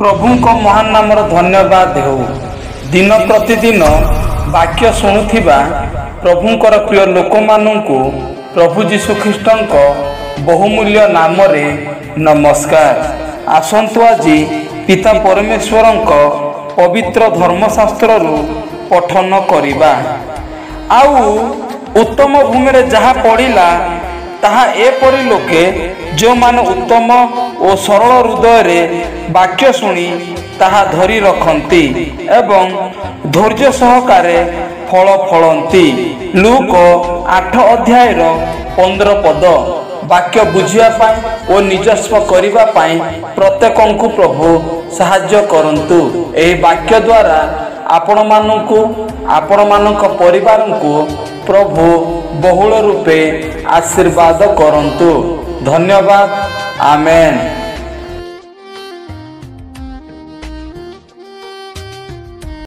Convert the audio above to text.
प्रभुଙ୍କ महान नामर धन्यवाद हो। दिन प्रतिदिन वाक्य शुणुथिबा प्रभुंकर प्रिय लोक माननकु प्रभु जीशु ख्रीष्टंक बहुमूल्य नाम रे नमस्कार। आसंतु आजी पिता परमेश्वरंक पवित्र धर्मशास्त्र रु पठन करिबा। आउ उत्तम भूमि रे जहा पड़िला ताहा एपरि लोके जो मान उत्तम और सरल हृदय रे वाक्य शुणी ताहा धरी रखती एवं धैर्य सहकारे फल फलती। लूक 8 अध्याय 15 पद। वाक्य बुझिया पाई और निजस्व करिबा पाई प्रत्येकंकु प्रभु सहाय्य करंतु। एही वाक्य द्वारा आपण माननकु आपण मानक परिवार को प्रभु बहुल रूपे आशीर्वाद करंतु। धन्यवाद। आमेन।